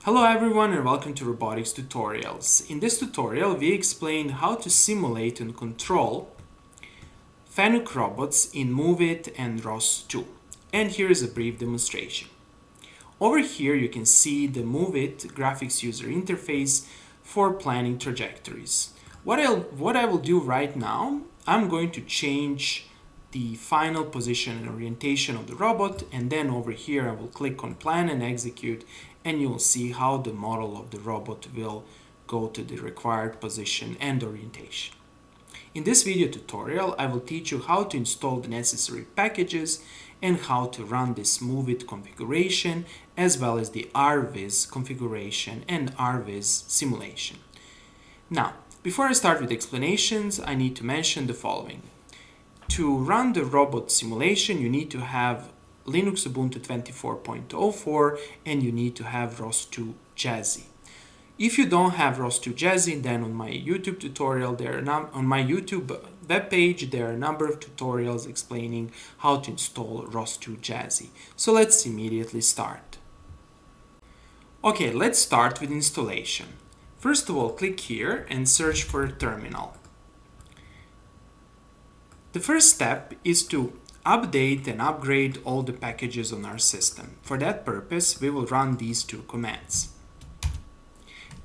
Hello everyone and welcome to Robotics Tutorials. In this tutorial we explain how to simulate and control Fanuc robots in MoveIt and ROS2. And here is a brief demonstration. Over here you can see the MoveIt graphics user interface for planning trajectories. What I will do right now, I'm going to change the final position and orientation of the robot, and then over here I will click on plan and execute, and you will see how the model of the robot will go to the required position and orientation. In this video tutorial, I will teach you how to install the necessary packages and how to run this MoveIt configuration, as well as the Rviz configuration and Rviz simulation. Now, before I start with explanations, I need to mention the following. To run the robot simulation, you need to have Linux Ubuntu 24.04 and you need to have ROS2 Jazzy. If you don't have ROS2 Jazzy, then on my YouTube tutorial, on my YouTube webpage, there are a number of tutorials explaining how to install ROS2 Jazzy. So let's immediately start. Okay, let's start with installation. First of all, click here and search for terminal. The first step is to update and upgrade all the packages on our system. For that purpose, we will run these two commands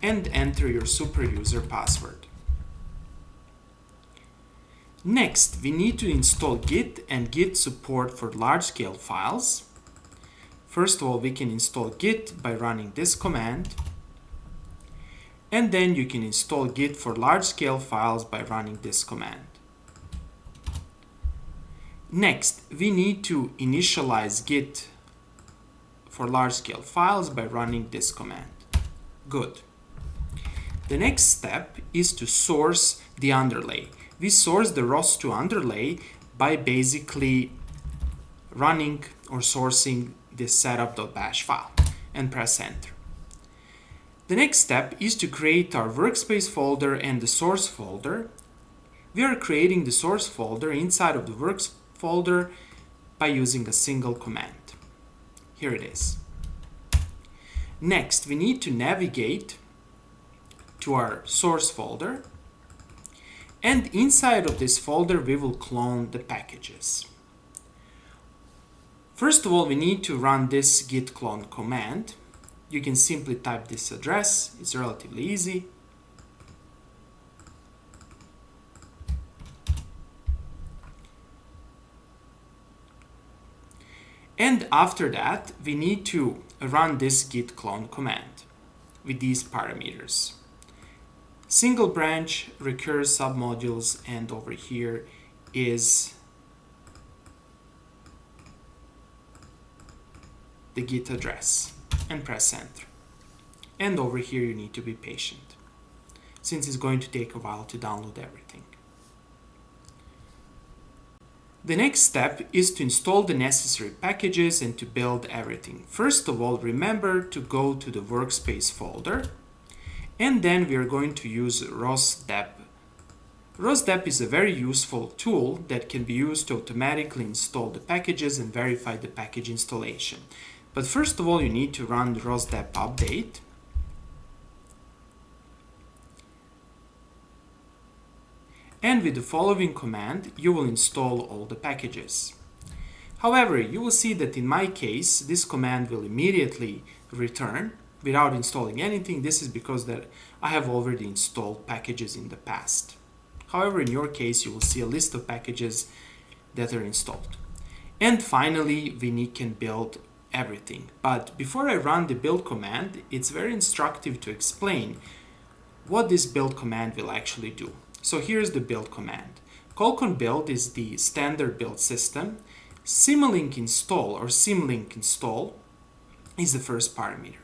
and enter your super user password. Next, we need to install Git and Git support for large-scale files. First of all, we can install Git by running this command, and then you can install Git for large-scale files by running this command. Next, we need to initialize Git for large-scale files by running this command. Good. The next step is to source the underlay. We source the ROS2 underlay by basically running or sourcing this setup.bash file and press enter. The next step is to create our Workspace folder and the source folder. We are creating the source folder inside of the Workspace folder by using a single command. Here it is. Next, we need to navigate to our source folder, and inside of this folder we will clone the packages. First of all, we need to run this git clone command. You can simply type this address, it's relatively easy. And after that, we need to run this git clone command with these parameters. Single branch, recurse submodules, and over here is the git address, and press enter. And over here you need to be patient, since it's going to take a while to download everything. The next step is to install the necessary packages and to build everything. First of all, remember to go to the Workspace folder, and then we are going to use ROS2. ROS2 is a very useful tool that can be used to automatically install the packages and verify the package installation. But first of all, you need to run the ROS2 update. And with the following command, you will install all the packages. However, you will see that in my case, this command will immediately return without installing anything. This is because that I have already installed packages in the past. However, in your case, you will see a list of packages that are installed. And finally, we can build everything. But before I run the build command, it's very instructive to explain what this build command will actually do. So here's the build command. Colcon build is the standard build system. Symlink install or symlink install is the first parameter.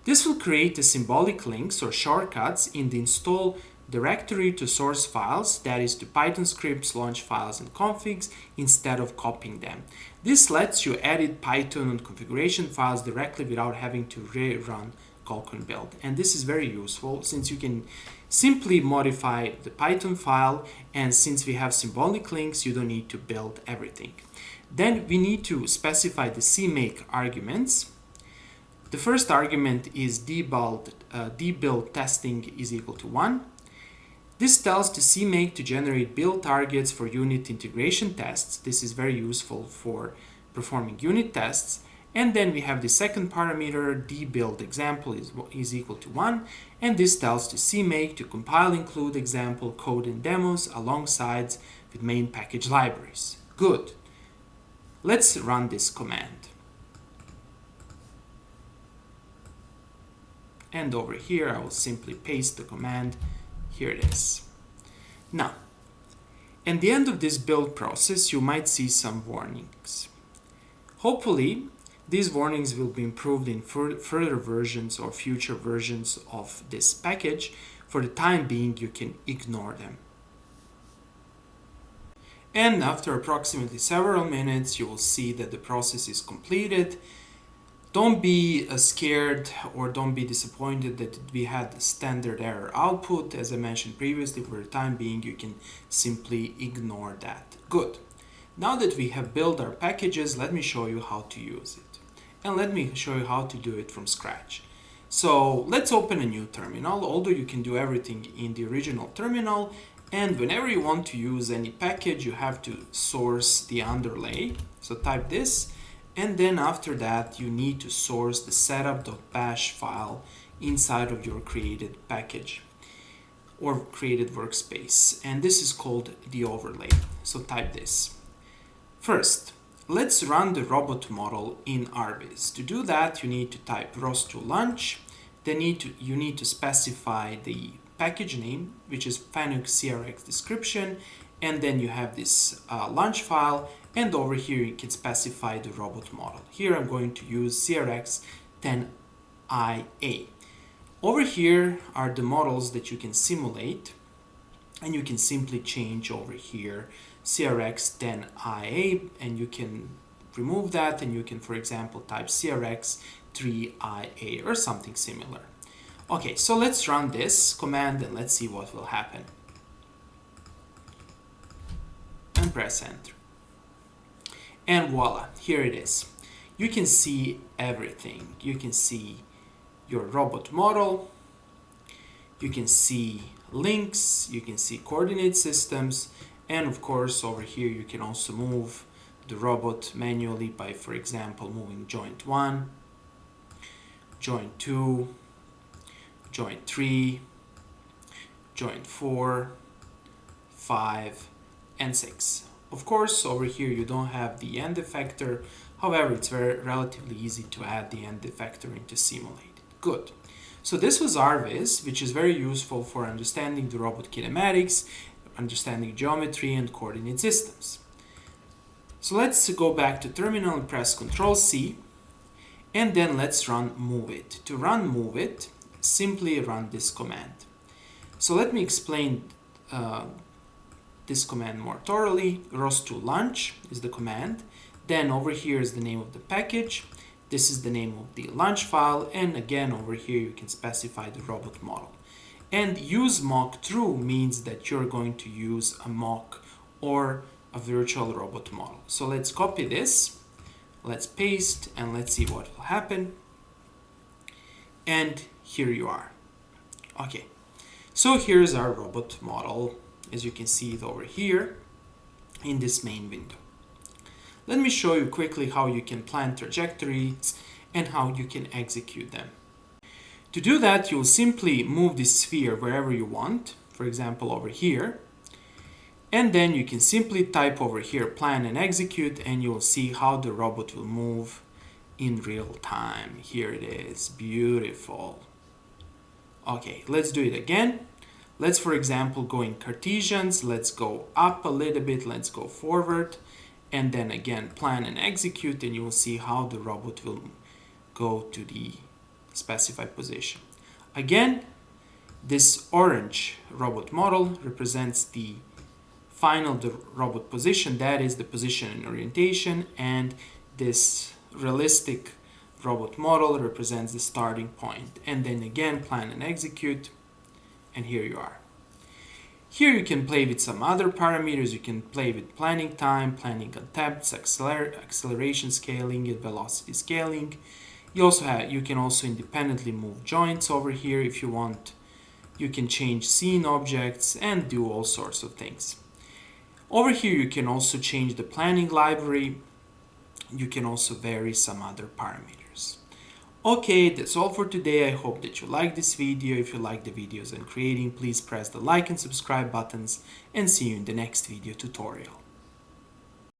This will create the symbolic links or shortcuts in the install directory to source files, that is to Python scripts, launch files, and configs, instead of copying them. This lets you edit Python and configuration files directly without having to rerun Colcon build. And this is very useful since you can simply modify the Python file, and since we have symbolic links, you don't need to build everything. Then we need to specify the CMake arguments. The first argument is dbuild testing is equal to 1. This tells to CMake to generate build targets for unit integration tests. This is very useful for performing unit tests. And then we have the second parameter, dbuild example is equal to 1. And this tells to CMake to compile include example code and demos alongside with main package libraries. Good. Let's run this command. And over here, I will simply paste the command. Here it is. Now, at the end of this build process, you might see some warnings. Hopefully, these warnings will be improved in further versions or future versions of this package. For the time being, you can ignore them. And after approximately several minutes, you will see that the process is completed. Don't be scared or don't be disappointed that we had a standard error output. As I mentioned previously, for the time being, you can simply ignore that. Good. Now that we have built our packages, let me show you how to use it. And let me show you how to do it from scratch. So let's open a new terminal, although you can do everything in the original terminal. And whenever you want to use any package, you have to source the underlay. So type this. And then after that, you need to source the setup.bash file inside of your created package or created workspace. And this is called the overlay. So type this. First, let's run the robot model in Rviz. To do that, you need to type ROS2 launch. Then you need to specify the package name, which is Fanuc CRX description. And then you have this launch file. And over here, you can specify the robot model. Here, I'm going to use CRX 10IA. Over here are the models that you can simulate. And you can simply change over here CRX 10IA. And you can remove that. And you can, for example, type CRX 3IA or something similar. Okay, so let's run this command and let's see what will happen. And press enter. And voila, here it is. You can see everything. You can see your robot model. You can see links. You can see coordinate systems. And of course, over here, you can also move the robot manually by, for example, moving joint 1, joint 2, joint 3, joint 4, 5, and 6. Of course, over here you don't have the end effector. However, it's relatively easy to add the end effector into simulate. Good. So this was Rviz, which is very useful for understanding the robot kinematics, understanding geometry and coordinate systems. So let's go back to terminal and press Ctrl+C, and then let's run MoveIt. To run MoveIt, simply run this command. So let me explain this command more thoroughly. ROS2 launch is the command. Then over here is the name of the package. This is the name of the launch file. And again, over here, you can specify the robot model. And use mock true means that you're going to use a mock or a virtual robot model. So let's copy this. Let's paste and let's see what will happen. And here you are. Okay. So here's our robot model. As you can see it over here in this main window. Let me show you quickly how you can plan trajectories and how you can execute them. To do that, you'll simply move this sphere wherever you want, for example over here, and then you can simply type over here plan and execute, and you'll see how the robot will move in real time. Here it is, beautiful. Okay, let's do it again. Let's, for example, go in Cartesians. Let's go up a little bit. Let's go forward. And then again, plan and execute. And you will see how the robot will go to the specified position. Again, this orange robot model represents the final robot position. That is the position and orientation. And this realistic robot model represents the starting point. And then again, plan and execute. And here you are. Here you can play with some other parameters. You can play with planning time, planning attempts, acceleration scaling, and velocity scaling. You can also independently move joints over here if you want. You can change scene objects and do all sorts of things. Over here you can also change the planning library. You can also vary some other parameters. Okay, that's all for today. I hope that you like this video. If you like the videos I'm creating, please press the like and subscribe buttons, and see you in the next video tutorial.